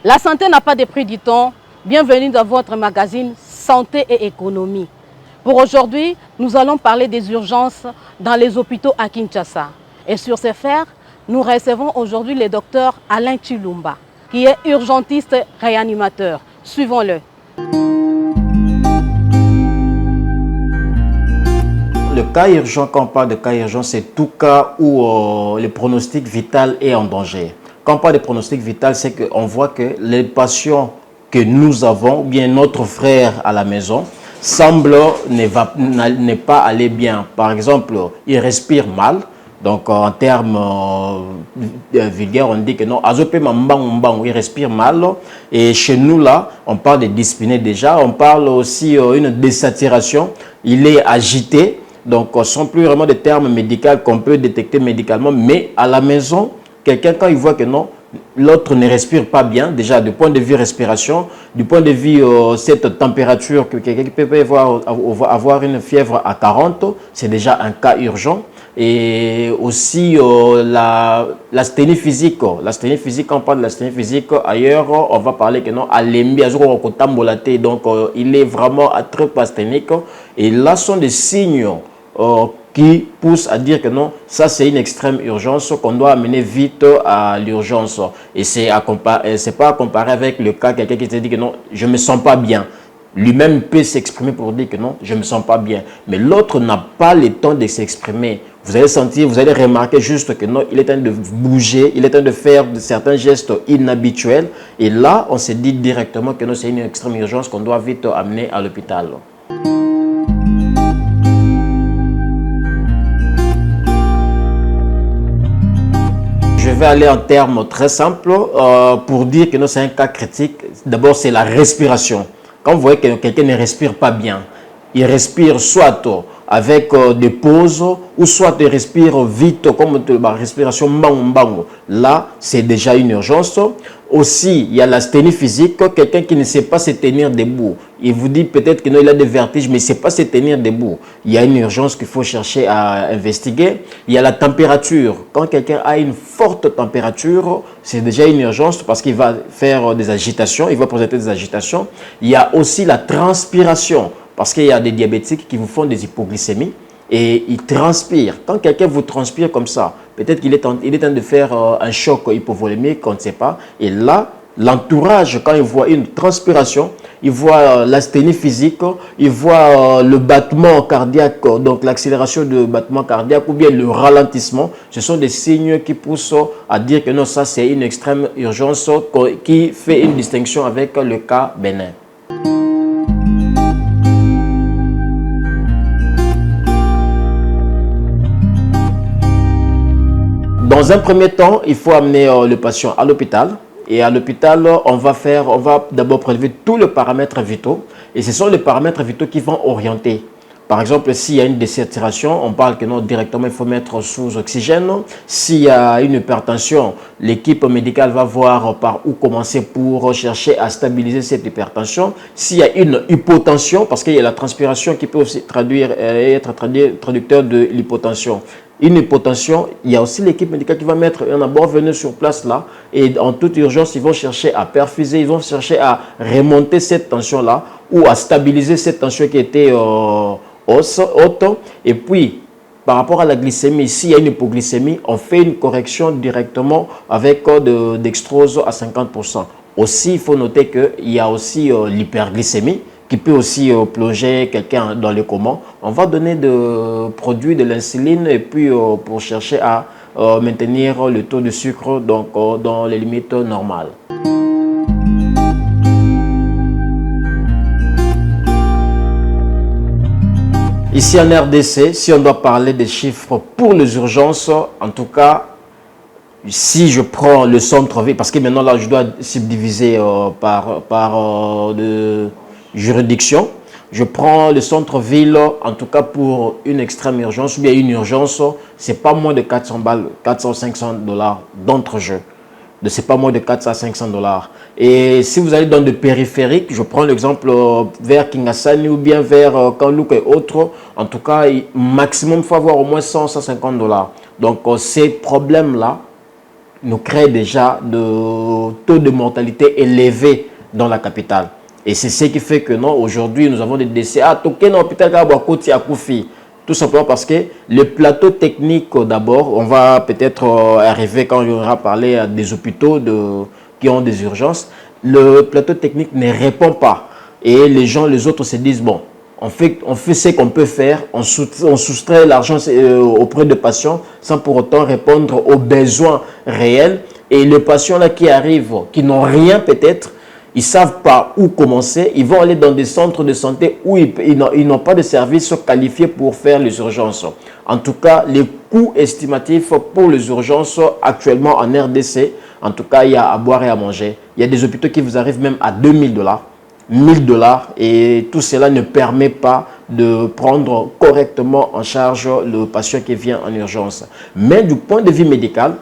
La santé n'a pas de prix, dit-on. Bienvenue dans votre magazine Santé et économie. Pour aujourd'hui, nous allons parler des urgences dans les hôpitaux à Kinshasa. Et sur ces fers, nous recevons aujourd'hui le docteur Alain Chilumba, qui est urgentiste réanimateur. Suivons-le. Le cas urgent, quand on parle de cas urgent, c'est tout cas où le pronostic vital est en danger. Quand on parle de pronostic vital, c'est qu'on voit que les patients que nous avons, ou bien notre frère à la maison, semble ne pas aller bien. Par exemple, il respire mal. Donc, en termes vulgaires, on dit que non, il respire mal. Et chez nous, là, on parle de dyspnée déjà. On parle aussi d'une désaturation. Il est agité. Donc, ce ne sont plus vraiment des termes médicaux qu'on peut détecter médicalement. Mais à la maison, quelqu'un, quand il voit que non, l'autre ne respire pas bien, déjà du point de vue respiration, du point de vue cette température, que quelqu'un peut avoir une fièvre à 40, c'est déjà un cas urgent. Et aussi l'asthénie physique. L'asthénie physique, quand on parle de l'asthénie physique, ailleurs, on va parler que non, donc il est vraiment trop asthénique. Et là, sont des signes qui poussent à dire que non, ça c'est une extrême urgence qu'on doit amener vite à l'urgence. Et c'est pas à comparer avec le cas quelqu'un qui te dit que non, je ne me sens pas bien. Lui-même peut s'exprimer pour dire que non, je ne me sens pas bien. Mais l'autre n'a pas le temps de s'exprimer. Vous allez sentir, vous allez remarquer juste que non, il est en train de bouger, il est en train de faire certains gestes inhabituels. Et là, on se dit directement que non, c'est une extrême urgence qu'on doit vite amener à l'hôpital. Je vais aller en termes très simples pour dire que non, c'est un cas critique. D'abord, c'est la respiration. Quand vous voyez que quelqu'un ne respire pas bien, il respire soit avec des pauses ou soit il respire vite comme la respiration bang. Là, c'est déjà une urgence. Aussi, il y a l'asthénie physique, quelqu'un qui ne sait pas se tenir debout. Il vous dit peut-être qu'il a des vertiges, mais il ne sait pas se tenir debout. Il y a une urgence qu'il faut chercher à investiguer. Il y a la température. Quand quelqu'un a une forte température, c'est déjà une urgence parce qu'il va faire des agitations, il va présenter des agitations. Il y a aussi la transpiration parce qu'il y a des diabétiques qui vous font des hypoglycémies et ils transpirent. Quand quelqu'un vous transpire comme ça, peut-être qu'il est en train de faire un choc hypovolémique, on ne sait pas. Et là, l'entourage, quand il voit une transpiration, il voit l'asthénie physique, il voit le battement cardiaque, donc l'accélération du battement cardiaque ou bien le ralentissement. Ce sont des signes qui poussent à dire que non, ça c'est une extrême urgence qui fait une distinction avec le cas bénin. Dans un premier temps, il faut amener le patient à l'hôpital. Et à l'hôpital, on va d'abord prélever tous les paramètres vitaux. Et ce sont les paramètres vitaux qui vont orienter. Par exemple, s'il y a une désaturation, on parle que non, directement, il faut mettre sous oxygène. S'il y a une hypertension, l'équipe médicale va voir par où commencer pour chercher à stabiliser cette hypertension. S'il y a une hypotension, parce qu'il y a la transpiration qui peut aussi être traducteur de l'hypotension. Une hypotension, il y a aussi l'équipe médicale qui va mettre un abord venu sur place là et en toute urgence, ils vont chercher à perfuser, ils vont chercher à remonter cette tension là ou à stabiliser cette tension qui était haute. Et puis, par rapport à la glycémie, s'il y a une hypoglycémie, on fait une correction directement avec dextrose à 50%. Aussi, il faut noter qu'il y a aussi l'hyperglycémie qui peut aussi plonger quelqu'un dans le coma. On va donner des produits de l'insuline et puis pour chercher à maintenir le taux de sucre donc, dans les limites normales. Ici en RDC, si on doit parler des chiffres pour les urgences, en tout cas, si je prends le centre-ville, parce que maintenant là je dois subdiviser par juridiction, je prends le centre-ville, en tout cas pour une extrême urgence ou bien une urgence, c'est pas moins de 400 balles, 400-500 $ d'entrejeu. C'est pas moins de 400 à 500 $. Et si vous allez dans des périphériques, je prends l'exemple vers Kingasani ou bien vers Kanlouk et autres, en tout cas, maximum, il faut avoir au moins 100-150 $. Donc, ces problèmes-là, nous crée déjà de taux de mortalité élevés dans la capitale. Et c'est ce qui fait que non, aujourd'hui, nous avons des décès. Ah, toqué dans l'hôpital Kabakoti à Koufi. Tout simplement parce que le plateau technique, d'abord, on va peut-être arriver quand il y aura parlé des hôpitaux qui ont des urgences. Le plateau technique ne répond pas. Et les autres se disent, bon, on fait ce qu'on peut faire, on soustrait l'argent auprès de patients sans pour autant répondre aux besoins réels. Et les patients là qui arrivent, qui n'ont rien peut-être, ils ne savent pas où commencer, ils vont aller dans des centres de santé où ils n'ont pas de services qualifiés pour faire les urgences. En tout cas, les coûts estimatifs pour les urgences actuellement en RDC, en tout cas, il y a à boire et à manger. Il y a des hôpitaux qui vous arrivent même à 2000 $, 1000 $, et tout cela ne permet pas de prendre correctement en charge le patient qui vient en urgence. Mais du point de vue médical,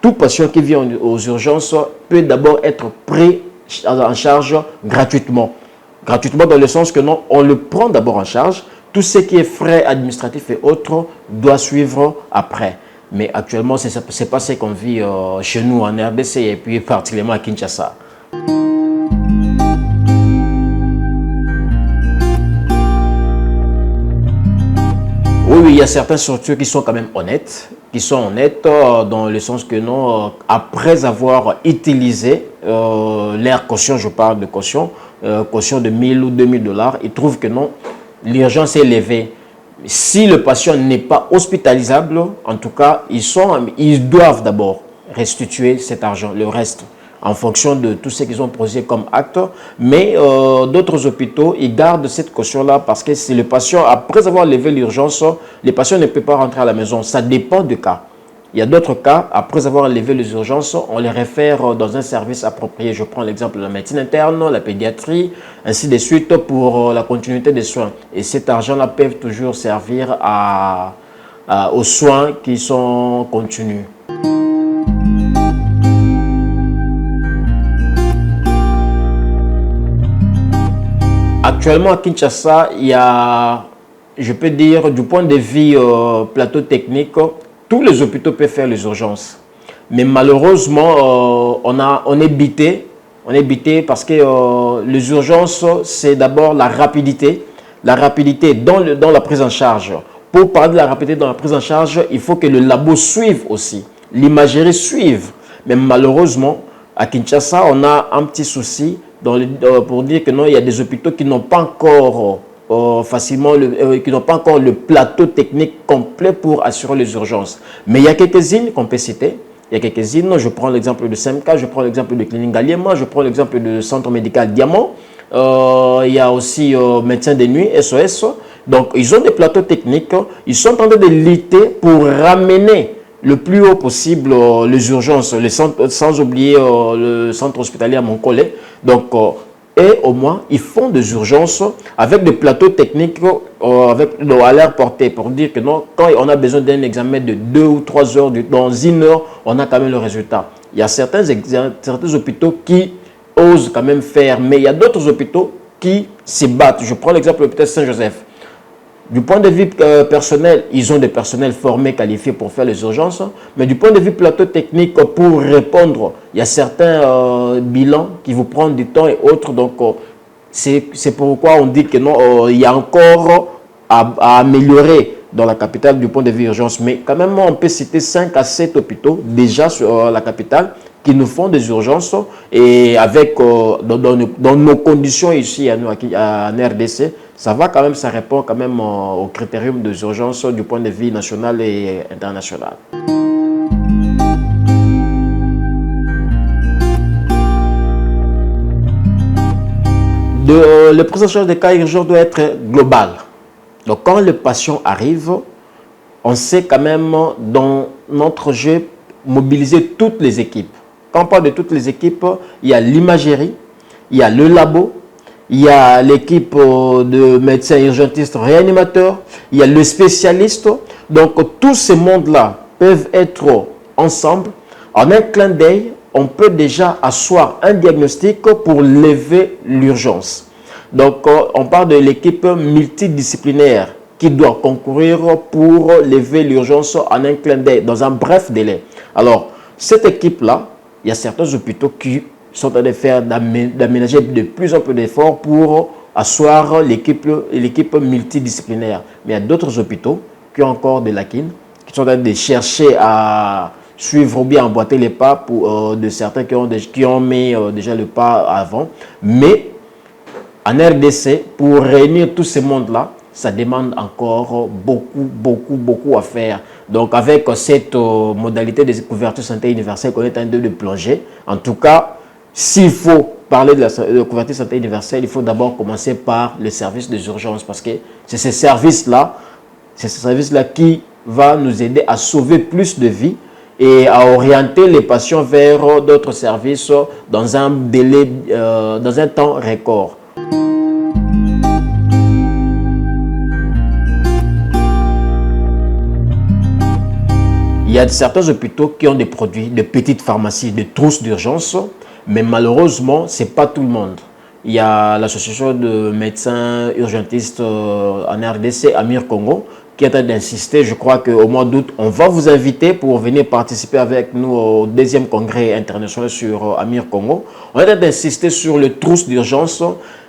tout patient qui vient aux urgences peut d'abord être pris en charge gratuitement. Gratuitement dans le sens que non, on le prend d'abord en charge. Tout ce qui est frais administratifs et autres doit suivre après. Mais actuellement, ce n'est pas ce qu'on vit chez nous en RDC et puis particulièrement à Kinshasa. Oui, il y a certaines structures qui sont quand même honnêtes, dans le sens que non, après avoir utilisé leur caution, je parle de caution, caution de 1000 ou 2000 $, ils trouvent que non, l'urgence est élevée. Si le patient n'est pas hospitalisable, en tout cas, ils doivent d'abord restituer cet argent, le reste, en fonction de tout ce qu'ils ont posé comme acte. Mais d'autres hôpitaux, ils gardent cette caution-là parce que si le patient, après avoir levé l'urgence, le patient ne peut pas rentrer à la maison. Ça dépend du cas. Il y a d'autres cas, après avoir levé les urgences, on les réfère dans un service approprié. Je prends l'exemple de la médecine interne, la pédiatrie, ainsi de suite pour la continuité des soins. Et cet argent-là peut toujours servir aux soins qui sont continus. Actuellement à Kinshasa, il y a, je peux dire, du point de vue plateau technique, tous les hôpitaux peuvent faire les urgences. Mais malheureusement, on est bité parce que les urgences, c'est d'abord la rapidité dans la prise en charge. Pour parler de la rapidité dans la prise en charge, il faut que le labo suive aussi, l'imagerie suive. Mais malheureusement, à Kinshasa, on a un petit souci pour dire que non, il y a des hôpitaux qui n'ont pas encore qui n'ont pas encore le plateau technique complet pour assurer les urgences. Mais il y a quelques-unes qu'on peut citer. Il y a quelques-unes, je prends l'exemple de SEMCA, je prends l'exemple de Clinique Galiema, je prends l'exemple de Centre Médical Diamant. Il y a aussi Médecins de Nuit, SOS. Donc, ils ont des plateaux techniques. Ils sont en train de lutter pour ramener le plus haut possible les urgences, sans oublier le centre hospitalier à Montcollet. Donc, et au moins, ils font des urgences avec des plateaux techniques à leur portée pour dire que non, quand on a besoin d'un examen de 2 ou 3 heures, dans 1 heure, on a quand même le résultat. Il y a certains hôpitaux qui osent quand même faire, mais il y a d'autres hôpitaux qui se battent. Je prends l'exemple de l'hôpital Saint-Joseph. Du point de vue personnel, ils ont des personnels formés, qualifiés pour faire les urgences. Mais du point de vue plateau technique, pour répondre, il y a certains bilans qui vous prennent du temps et autres. Donc, c'est pourquoi on dit que non, il y a encore à améliorer dans la capitale du point de vue urgence. Mais quand même, on peut citer 5 à 7 hôpitaux déjà sur la capitale qui nous font des urgences et avec dans nos conditions ici en RDC, ça va quand même, ça répond quand même au critérium des urgences du point de vue national et international. Le prise en charge des cas urgents doit être global. Donc quand le patient arrive, on sait quand même dans notre jeu mobiliser toutes les équipes. Quand on parle de toutes les équipes, il y a l'imagerie, il y a le labo, il y a l'équipe de médecins urgentistes réanimateurs, il y a le spécialiste. Donc tous ces mondes-là peuvent être ensemble. En un clin d'œil, on peut déjà asseoir un diagnostic pour lever l'urgence. Donc on parle de l'équipe multidisciplinaire qui doit concourir pour lever l'urgence en un clin d'œil, dans un bref délai. Alors, Cette équipe-là, il y a certains hôpitaux qui sont en train de faire d'aménager de plus en plus d'efforts pour asseoir l'équipe multidisciplinaire. Mais il y a d'autres hôpitaux qui ont encore des lacunes, qui sont en train de chercher à suivre ou bien emboîter les pas de certains qui ont mis déjà le pas avant. Mais en RDC, pour réunir tous ces mondes-là, ça demande encore beaucoup à faire. Donc avec cette modalité de couverture santé universelle qu'on est en train de plonger, en tout cas, s'il faut parler de la couverture santé universelle, il faut d'abord commencer par le service des urgences parce que c'est ce service-là qui va nous aider à sauver plus de vies et à orienter les patients vers d'autres services dans un délai, dans un temps record. Il y a certains hôpitaux qui ont des produits, de petites pharmacies, de trousses d'urgence, mais malheureusement, ce n'est pas tout le monde. Il y a l'association de médecins urgentistes en RDC, Amir Congo, qui est en train d'insister. Je crois qu'au mois d'août, on va vous inviter pour venir participer avec nous au 2e congrès international sur Amir Congo. On est en train d'insister sur le trousse d'urgence,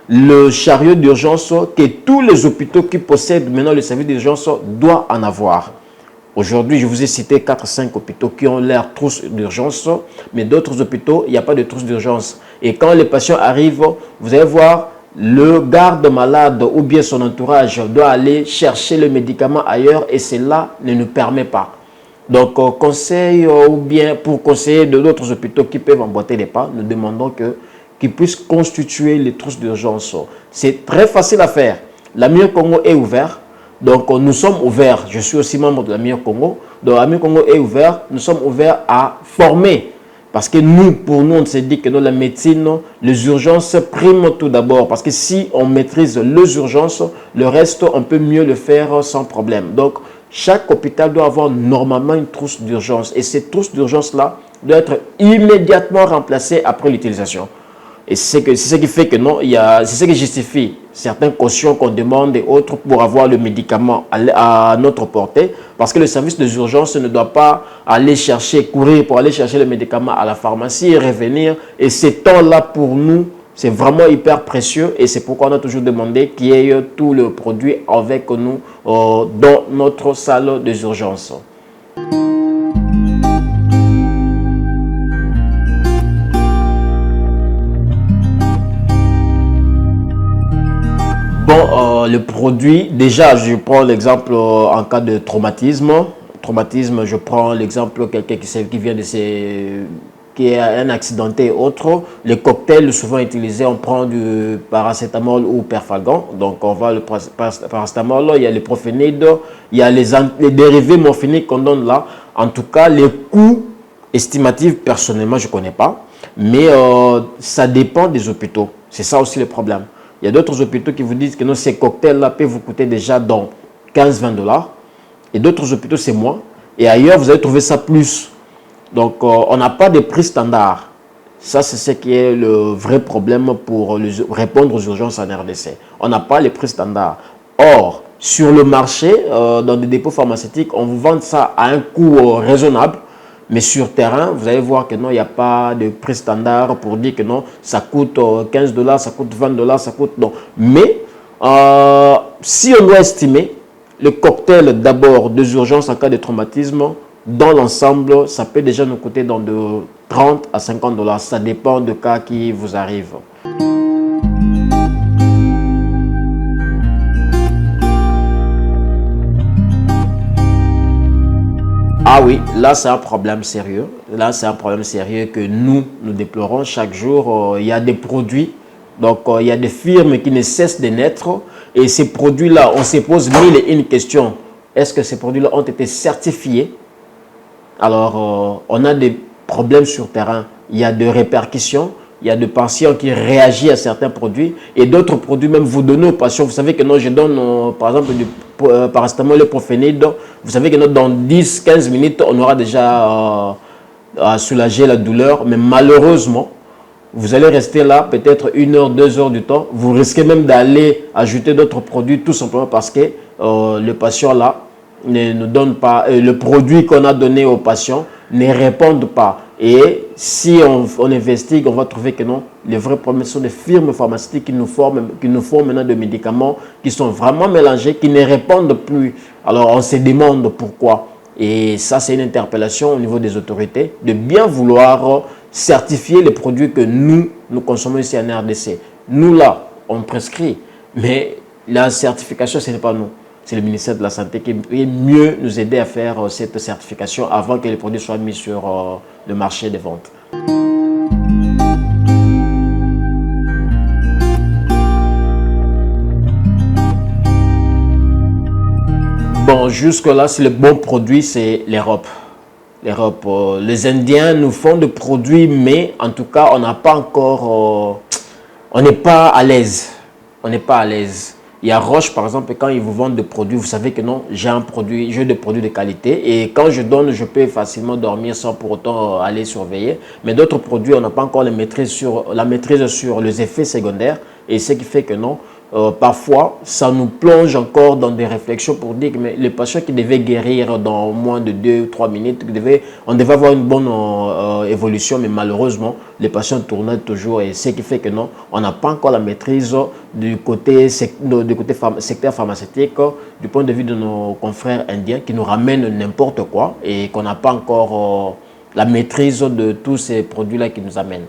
le chariot d'urgence que tous les hôpitaux qui possèdent maintenant le service d'urgence doivent en avoir. Aujourd'hui, je vous ai cité 4-5 hôpitaux qui ont leur trousse d'urgence, mais d'autres hôpitaux, il n'y a pas de trousse d'urgence. Et quand les patients arrivent, vous allez voir, le garde-malade ou bien son entourage doit aller chercher le médicament ailleurs et cela ne nous permet pas. Donc, conseil ou bien pour conseiller de d'autres hôpitaux qui peuvent emboîter les pas, nous demandons qu'ils puissent constituer les trousses d'urgence. C'est très facile à faire. L'Amir Congo est ouvert. Donc, nous sommes ouverts. Je suis aussi membre de l'Amir Congo. Donc, l'Amir Congo est ouvert. Nous sommes ouverts à former. Parce que pour nous, on s'est dit que dans la médecine, les urgences priment tout d'abord. Parce que si on maîtrise les urgences, le reste, on peut mieux le faire sans problème. Donc, chaque hôpital doit avoir normalement une trousse d'urgence. Et cette trousse d'urgence-là doit être immédiatement remplacée après l'utilisation. Et c'est ce qui fait que non, c'est ce qui justifie certaines cautions qu'on demande et autres pour avoir le médicament à notre portée. Parce que le service des urgences ne doit pas aller courir pour aller chercher le médicament à la pharmacie et revenir. Et ce temps-là pour nous, c'est vraiment hyper précieux. Et c'est pourquoi on a toujours demandé qu'il y ait tout le produit avec nous dans notre salle des urgences. Bon, le produit, déjà, je prends l'exemple en cas de traumatisme. Traumatisme, je prends l'exemple de quelqu'un qui est un accidenté et autre. Les cocktails souvent utilisés, on prend du paracétamol ou perfalgan. Donc, on va le paracétamol, il y a le prophénide, il y a les dérivés morphiniques qu'on donne là. En tout cas, les coûts estimatifs, personnellement, je ne connais pas. Mais ça dépend des hôpitaux. C'est ça aussi le problème. Il y a d'autres hôpitaux qui vous disent que non, ces cocktails-là peuvent vous coûter déjà dans 15-20 $. Et d'autres hôpitaux, c'est moins. Et ailleurs, vous allez trouver ça plus. Donc, on n'a pas de prix standard. Ça, c'est ce qui est le vrai problème pour répondre aux urgences en RDC. On n'a pas les prix standards. Or, sur le marché, dans des dépôts pharmaceutiques, on vous vend ça à un coût raisonnable. Mais sur terrain, vous allez voir que non, il n'y a pas de prix standard pour dire que non, ça coûte 15 $, ça coûte 20 $, ça coûte non. Mais si on doit estimer le cocktail d'abord des urgences en cas de traumatisme, dans l'ensemble, ça peut déjà nous coûter dans de 30 à 50 $. Ça dépend du cas qui vous arrive. Ah oui, là c'est un problème sérieux. Là c'est un problème sérieux que nous déplorons chaque jour. Il y a des produits, donc il y a des firmes qui ne cessent de naître. Et ces produits-là, on se pose mille et une questions. Est-ce que ces produits-là ont été certifiés? Alors, on a des problèmes sur terrain. Il y a des répercussions. Il y a des patients qui réagissent à certains produits et d'autres produits même vous donnez aux patients. Vous savez que non, je donne par exemple du paracétamol et prophénide. Vous savez que non, dans 10-15 minutes, on aura déjà soulagé la douleur. Mais malheureusement, vous allez rester là peut-être 1 heure, 2 heures du temps. Vous risquez même d'aller ajouter d'autres produits tout simplement parce que le patient là ne nous donne pas le produit qu'on a donné au patient ne répondent pas. Et si on investigue, on va trouver que non, les vrais problèmes sont des firmes pharmaceutiques qui nous font maintenant des médicaments qui sont vraiment mélangés, qui ne répondent plus. Alors on se demande pourquoi. Et ça, c'est une interpellation au niveau des autorités de bien vouloir certifier les produits que nous consommons ici en RDC. Nous, là, on prescrit, mais la certification, ce n'est pas nous. C'est le ministère de la Santé qui est mieux nous aider à faire cette certification avant que les produits soient mis sur le marché des ventes. Bon, jusque-là, c'est le bon produit, c'est l'Europe. L'Europe, les Indiens nous font des produits, mais en tout cas, on n'a pas encore... on n'est pas à l'aise. On n'est pas à l'aise. Il y a Roche, par exemple, quand ils vous vendent des produits, vous savez que non, j'ai des produits de qualité. Et quand je donne, je peux facilement dormir sans pour autant aller surveiller. Mais d'autres produits, on n'a pas encore la maîtrise sur les effets secondaires. Et ce qui fait que non, parfois, ça nous plonge encore dans des réflexions pour dire que les patients qui devaient guérir dans moins de 2 ou 3 minutes, on devait avoir une bonne évolution, mais malheureusement, les patients tournaient toujours. Et ce qui fait que non, on n'a pas encore la maîtrise du côté secteur pharmaceutique, du point de vue de nos confrères indiens qui nous ramènent n'importe quoi et qu'on n'a pas encore la maîtrise de tous ces produits-là qui nous amènent.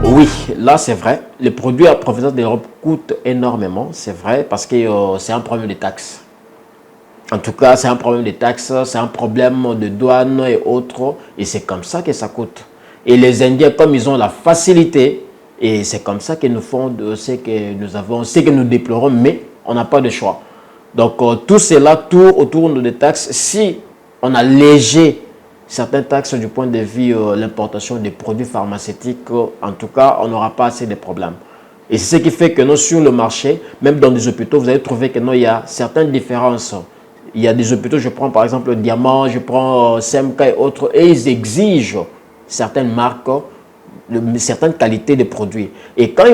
Oui, là c'est vrai, les produits à provenance de l'Europe coûtent énormément, c'est vrai, parce que c'est un problème de taxes. En tout cas, c'est un problème de taxes, c'est un problème de douane et autres, et c'est comme ça que ça coûte. Et les Indiens, comme ils ont la facilité, et c'est comme ça qu'ils nous font de ce que nous avons, ce que nous déplorons, mais on n'a pas de choix. Donc tout cela tourne autour des taxes. Si on allège certaines taxes du point de vue l'importation des produits pharmaceutiques, en tout cas, on n'aura pas assez de problèmes. Et c'est ce qui fait que nous, sur le marché, même dans des hôpitaux, vous allez trouver que non, il y a certaines différences. Il y a des hôpitaux, je prends par exemple le Diamant, je prends CMK et autres, et ils exigent certaines marques, certaines qualités de produits. Et quand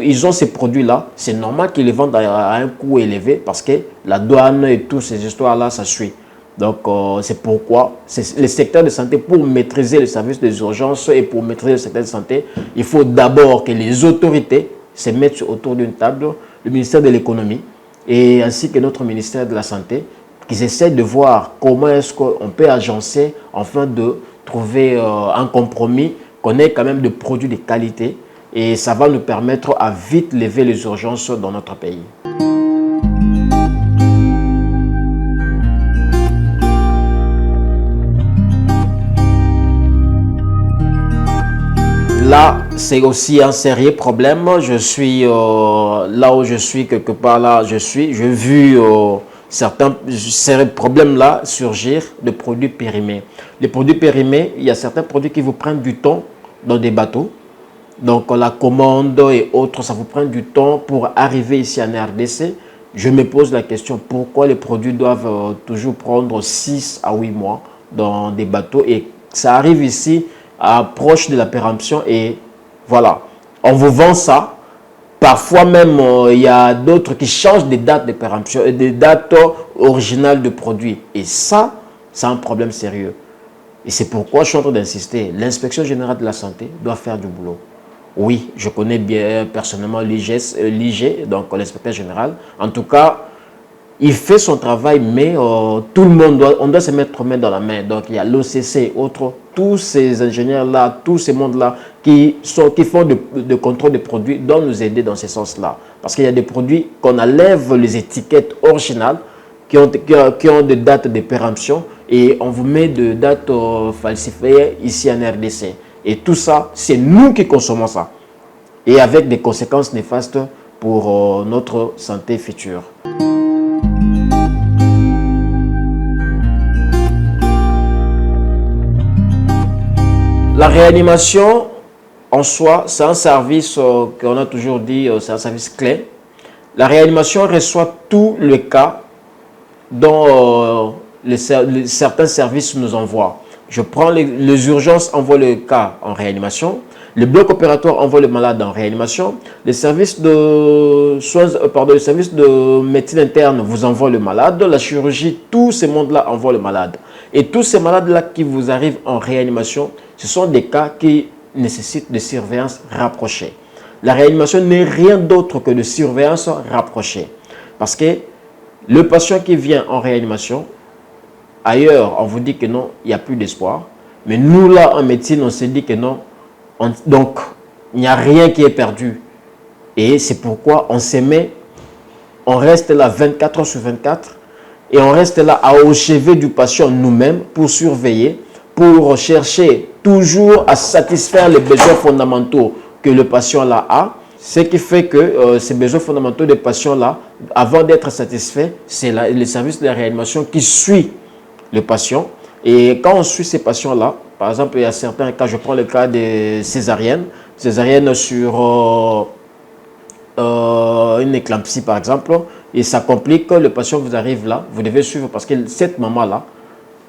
ils ont ces produits-là, c'est normal qu'ils les vendent à un coût élevé parce que la douane et toutes ces histoires-là, ça suit. Donc, c'est pourquoi le secteur de santé, pour maîtriser le service des urgences et pour maîtriser le secteur de santé, il faut d'abord que les autorités se mettent autour d'une table, le ministère de l'économie et ainsi que notre ministère de la Santé, qu'ils essaient de voir comment est-ce qu'on peut agencer afin de trouver un compromis, qu'on ait quand même des produits de qualité et ça va nous permettre à vite lever les urgences dans notre pays. Là, c'est aussi un sérieux problème. Je suis là où je suis, quelque part là, j'ai vu certains problèmes-là surgir de produits périmés. Les produits périmés, il y a certains produits qui vous prennent du temps dans des bateaux. Donc la commande et autres, ça vous prend du temps pour arriver ici en RDC. Je me pose la question, pourquoi les produits doivent toujours prendre 6 à 8 mois dans des bateaux et ça arrive ici proche de la péremption et voilà, on vous vend ça. Parfois même, il y a d'autres qui changent des dates de péremption et des dates originales de produits. Et ça, c'est un problème sérieux. Et c'est pourquoi je suis en train d'insister. L'inspection générale de la santé doit faire du boulot. Oui, je connais bien personnellement l'IG, donc l'inspecteur général. En tout cas, il fait son travail, mais tout le monde doit se mettre main dans la main. Donc, il y a l'OCC et autres, tous ces ingénieurs-là, tous ces mondes-là qui font de contrôle des produits doivent nous aider dans ce sens-là. Parce qu'il y a des produits qu'on enlève les étiquettes originales qui ont des dates de péremption et on vous met des dates falsifiées ici en RDC. Et tout ça, c'est nous qui consommons ça. Et avec des conséquences néfastes pour notre santé future. La réanimation, en soi, c'est un service qu'on a toujours dit, c'est un service clé. La réanimation reçoit tous les cas dont certains services nous envoient. Je prends les urgences, envoient le cas en réanimation. Le bloc opératoire envoie le malade en réanimation. Les services de soins, le service de médecine interne vous envoie le malade. La chirurgie, tous ces mondes-là envoient le malade. Et tous ces malades-là qui vous arrivent en réanimation, ce sont des cas qui nécessitent de surveillance rapprochée. La réanimation n'est rien d'autre que de surveillance rapprochée. Parce que le patient qui vient en réanimation, ailleurs, on vous dit que non, il n'y a plus d'espoir. Mais nous, là, en médecine, on s'est dit que non. Donc, il n'y a rien qui est perdu. Et c'est pourquoi on s'aimait, on reste là 24 heures sur 24 et on reste là au chevet du patient nous-mêmes pour surveiller, pour chercher toujours à satisfaire les besoins fondamentaux que le patient là a. Ce qui fait que ces besoins fondamentaux des patients là, avant d'être satisfaits, c'est le service de la réanimation qui suit le patient. Et quand on suit ces patients-là, par exemple, il y a certains cas, je prends le cas des césariennes sur une éclampsie par exemple, et ça complique, le patient vous arrive là, vous devez suivre parce que cette maman-là,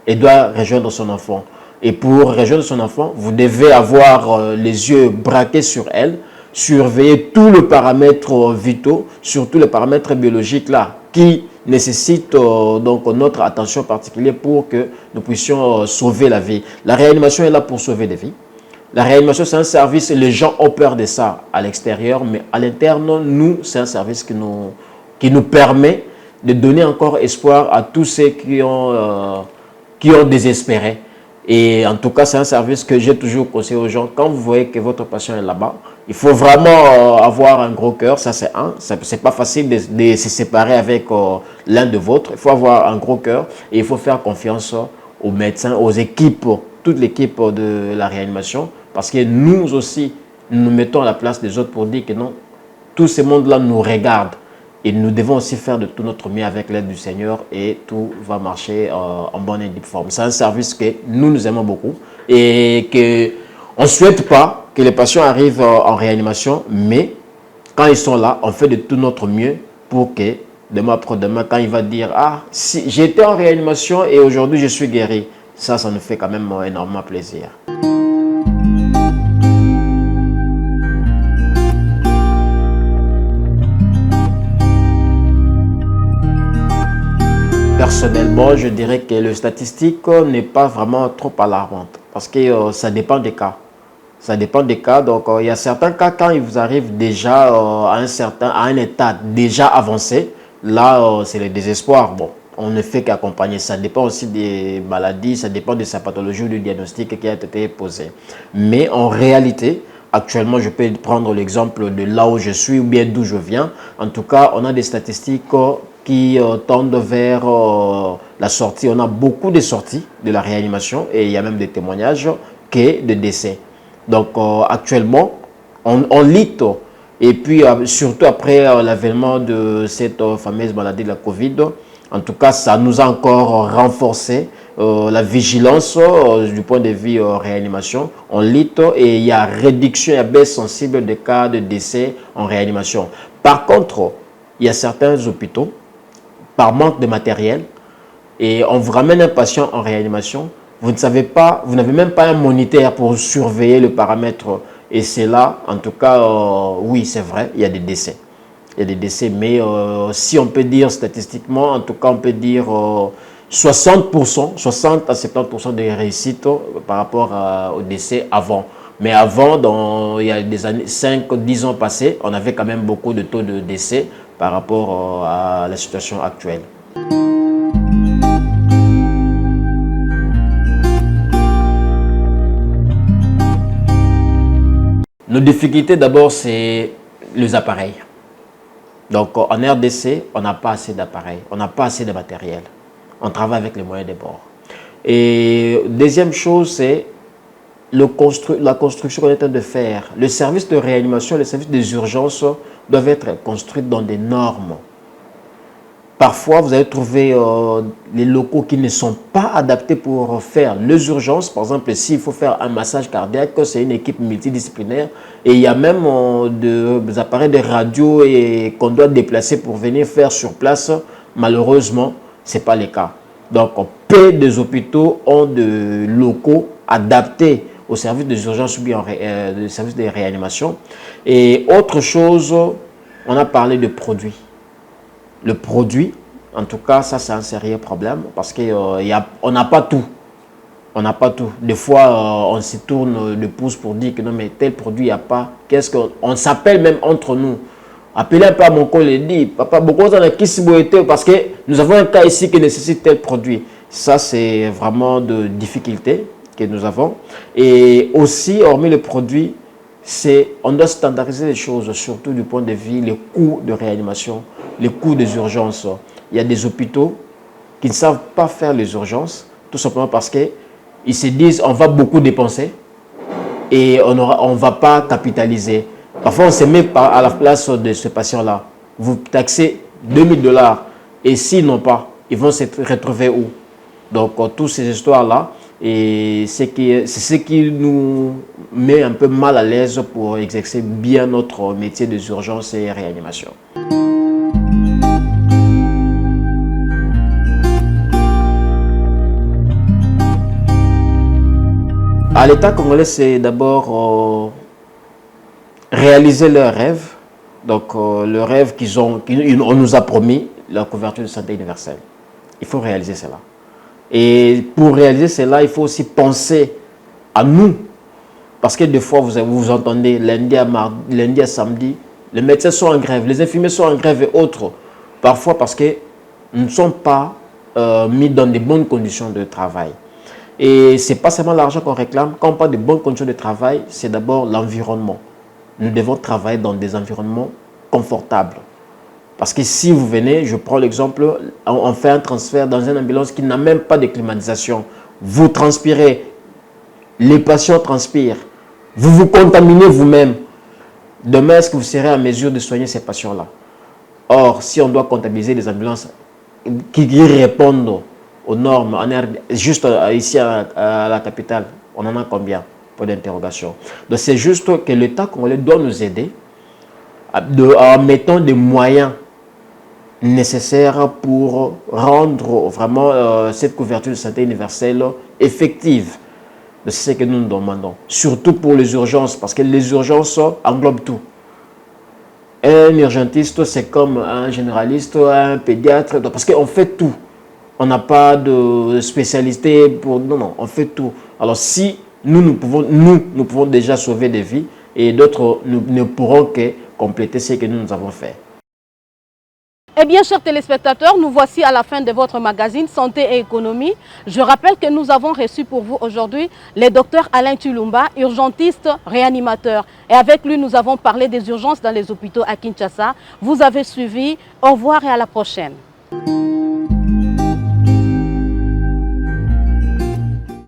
elle doit rejoindre son enfant. Et pour rejoindre son enfant, vous devez avoir les yeux braqués sur elle, surveiller tous les paramètres vitaux, surtout les paramètres biologiques là, qui nécessite donc notre attention particulière pour que nous puissions sauver la vie. La réanimation est là pour sauver des vies. La réanimation, c'est un service, les gens ont peur de ça à l'extérieur, mais à l'interne, nous, c'est un service qui nous permet de donner encore espoir à tous ceux qui ont désespéré. Et en tout cas, c'est un service que j'ai toujours conseillé aux gens. Quand vous voyez que votre patient est là-bas, il faut vraiment avoir un gros cœur, ça c'est un. C'est pas facile de se séparer avec l'un de vôtres. Il faut avoir un gros cœur et il faut faire confiance aux médecins, aux équipes, toute l'équipe de la réanimation. Parce que nous aussi, nous mettons à la place des autres pour dire que non, tout ce monde-là nous regarde. Et nous devons aussi faire de tout notre mieux avec l'aide du Seigneur et tout va marcher en bonne et due forme. C'est un service que nous aimons beaucoup et qu'on ne souhaite pas que les patients arrivent en réanimation, mais quand ils sont là, on fait de tout notre mieux pour que demain après-demain, quand il va dire « Ah, si j'étais en réanimation et aujourd'hui je suis guéri », ça nous fait quand même énormément plaisir. Personnellement, je dirais que le statistique n'est pas vraiment trop alarmante parce que ça dépend des cas. Ça dépend des cas. Donc, il y a certains cas, quand ils vous arrivent déjà à un état déjà avancé, là, c'est le désespoir. Bon, on ne fait qu'accompagner. Ça dépend aussi des maladies, ça dépend de sa pathologie ou du diagnostic qui a été posé. Mais en réalité, actuellement, je peux prendre l'exemple de là où je suis ou bien d'où je viens. En tout cas, on a des statistiques qui tendent vers la sortie. On a beaucoup de sorties de la réanimation et il y a même des témoignages que de décès. Donc actuellement, on lutte et puis surtout après l'avènement de cette fameuse maladie de la Covid, en tout cas, ça nous a encore renforcé la vigilance du point de vue réanimation. On lutte et il y a réduction, il y a baisse sensible des cas de décès en réanimation. Par contre, il y a certains hôpitaux, par manque de matériel, et on vous ramène un patient en réanimation, vous ne savez pas, vous n'avez même pas un moniteur pour surveiller le paramètre. Et c'est là, en tout cas, oui, c'est vrai, il y a des décès. Il y a des décès, mais si on peut dire statistiquement, en tout cas, on peut dire 60% à 70% de réussite par rapport au décès avant. Mais avant, il y a des années, 5-10 ans passés, on avait quand même beaucoup de taux de décès par rapport à la situation actuelle. Nos difficultés d'abord, c'est les appareils. Donc en RDC, on n'a pas assez d'appareils, on n'a pas assez de matériel. On travaille avec les moyens des bords. Et deuxième chose, c'est la construction qu'on est en train de faire. Le service de réanimation, le service des urgences doivent être construits dans des normes. Parfois, vous allez trouver les locaux qui ne sont pas adaptés pour faire les urgences. Par exemple, s'il faut faire un massage cardiaque, c'est une équipe multidisciplinaire. Et il y a même des appareils de radio qu'on doit déplacer pour venir faire sur place. Malheureusement, ce n'est pas le cas. Donc, peu des hôpitaux ont des locaux adaptés au service des urgences ou bien au service de réanimation. Et autre chose, on a parlé de produits. Le produit, en tout cas, ça c'est un sérieux problème parce qu'on n'a pas tout. On n'a pas tout. Des fois, on se tourne le pouce pour dire que non, mais tel produit, il n'y a pas. Qu'est-ce qu'on s'appelle même entre nous. Appelez un peu à mon collègue et dit, papa, beaucoup de qui parce que nous avons un cas ici qui nécessite tel produit. Ça, c'est vraiment de difficultés que nous avons. Et aussi, hormis le produit, on doit standardiser les choses, surtout du point de vue les coûts de réanimation, les coûts des urgences. Il y a des hôpitaux qui ne savent pas faire les urgences, tout simplement parce qu'ils se disent on va beaucoup dépenser et on ne va pas capitaliser. Parfois, on se met à la place de ce patient-là. Vous taxez 2000 $ et s'ils n'ont pas, ils vont se retrouver où? Donc, toutes ces histoires-là, et c'est ce qui nous met un peu mal à l'aise pour exercer bien notre métier des urgences et réanimation. À l'État congolais, c'est d'abord réaliser leurs rêves. Donc, le rêve qu'on nous a promis, la couverture de santé universelle. Il faut réaliser cela. Et pour réaliser cela, il faut aussi penser à nous. Parce que des fois, vous entendez lundi à samedi, les médecins sont en grève, les infirmiers sont en grève et autres. Parfois parce que nous ne sommes pas mis dans de bonnes conditions de travail. Et ce n'est pas seulement l'argent qu'on réclame. Quand on parle de bonnes conditions de travail, c'est d'abord l'environnement. Nous devons travailler dans des environnements confortables. Parce que si vous venez, je prends l'exemple, on fait un transfert dans une ambulance qui n'a même pas de climatisation. Vous transpirez, les patients transpirent, vous vous contaminez vous-même. Demain, est-ce que vous serez en mesure de soigner ces patients-là? Or, si on doit comptabiliser les ambulances qui répondent aux normes, juste ici à la capitale, on en a combien? Pour d'interrogation. Donc, c'est juste que l'État congolais doit nous aider en mettant des moyens nécessaires pour rendre vraiment cette couverture de santé universelle effective. C'est ce que nous nous demandons. Surtout pour les urgences, parce que les urgences englobent tout. Un urgentiste, c'est comme un généraliste, un pédiatre, parce qu'on fait tout. On n'a pas de spécialité pour... Non, non, on fait tout. Alors si nous pouvons déjà sauver des vies et d'autres ne pourront que compléter ce que nous avons fait. Eh bien, chers téléspectateurs, nous voici à la fin de votre magazine Santé et Économie. Je rappelle que nous avons reçu pour vous aujourd'hui le docteur Alain Tulumba, urgentiste réanimateur. Et avec lui, nous avons parlé des urgences dans les hôpitaux à Kinshasa. Vous avez suivi. Au revoir et à la prochaine.